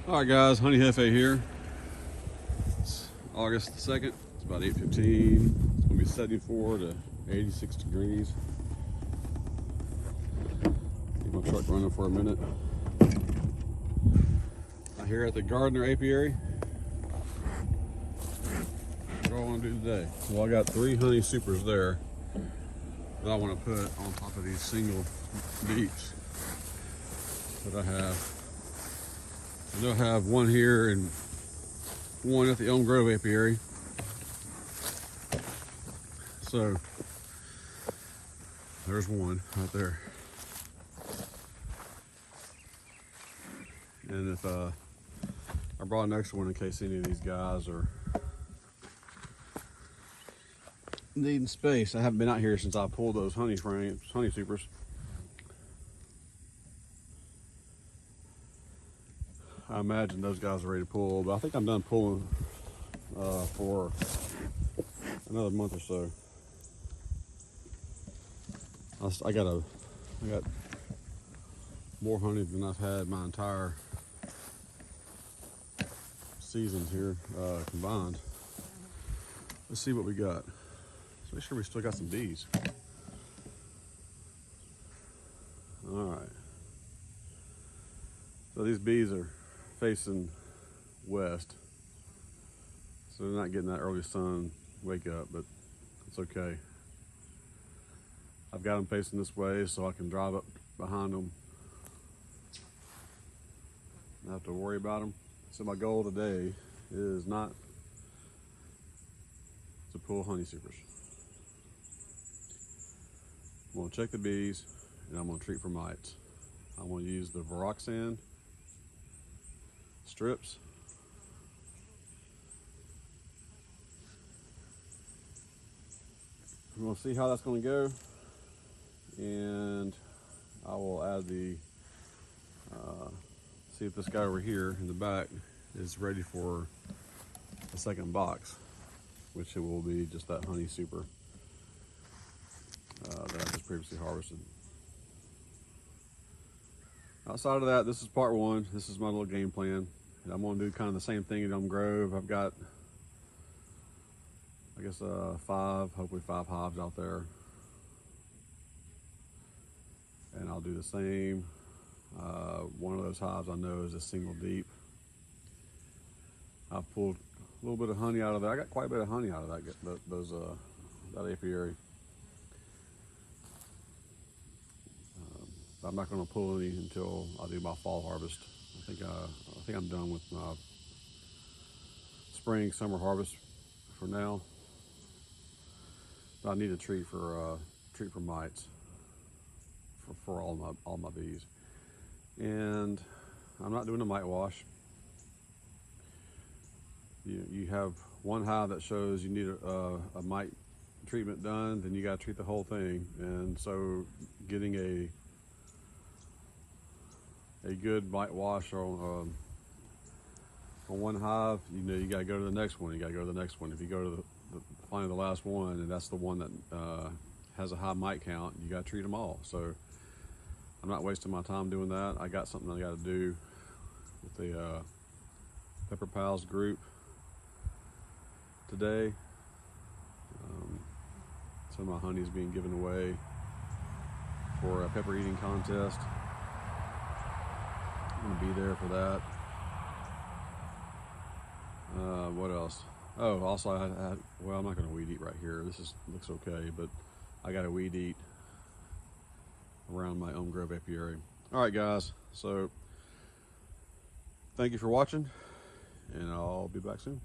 Alright guys, Honey Jefe here. It's August the 2nd. It's about 8:15. It's going to be 74 to 86 degrees. Keep my truck running for a minute. I'm here at the Gardner Apiary. What do I want to do today? Well, I got 3 honey supers there that I want to put on top of these single deeps that I have. I know I have one here and one at the Elm Grove Apiary. So there's one right there. And if I brought an extra one in case any of these guys are needing space. I haven't been out here since I pulled those honey frames, honey supers. I imagine those guys are ready to pull, but I think I'm done pulling for another month or so. I got more honey than I've had my entire seasons here combined. Let's see what we got. Let's make sure we still got some bees. All right. So these bees are facing west, so they're not getting that early sun wake up, but it's okay. I've got them facing this way so I can drive up behind them, not have to worry about them. So my goal today is not to pull honey supers. I'm going to check the bees and I'm going to treat for mites. I'm going to use the VarroxSan strips. I'm going to see how that's going to go, and I will add the see if this guy over here in the back is ready for the second box, which it will be just that honey super that I just previously harvested. Outside of that, this is part 1. This is my little game plan. And I'm going to do kind of the same thing at Elm Grove. I've got, I guess, 5, hopefully 5 hives out there. And I'll do the same. One of those hives I know is a single deep. I've pulled a little bit of honey out of that. I got quite a bit of honey out of that apiary. I'm not going to pull any until I do my fall harvest. I think I'm done with my spring, summer harvest for now. But I need a treat for mites for all my bees. And I'm not doing a mite wash. You have one hive that shows you need a mite treatment done, then you got to treat the whole thing. And so getting a good mite wash on one hive, you got to go to the next one. You got to go to the next one. If you go to finally the last one, and that's the one that has a high mite count, you got to treat them all. So I'm not wasting my time doing that. I got something I got to do with the Pepper Pals group today. Some of my honey is being given away for a pepper eating contest. I'm gonna be there for that. What else? Oh, also well, I'm not gonna weed eat right here. This looks okay, but I got to weed eat around my Elm Grove Apiary. All right, guys. So thank you for watching, and I'll be back soon.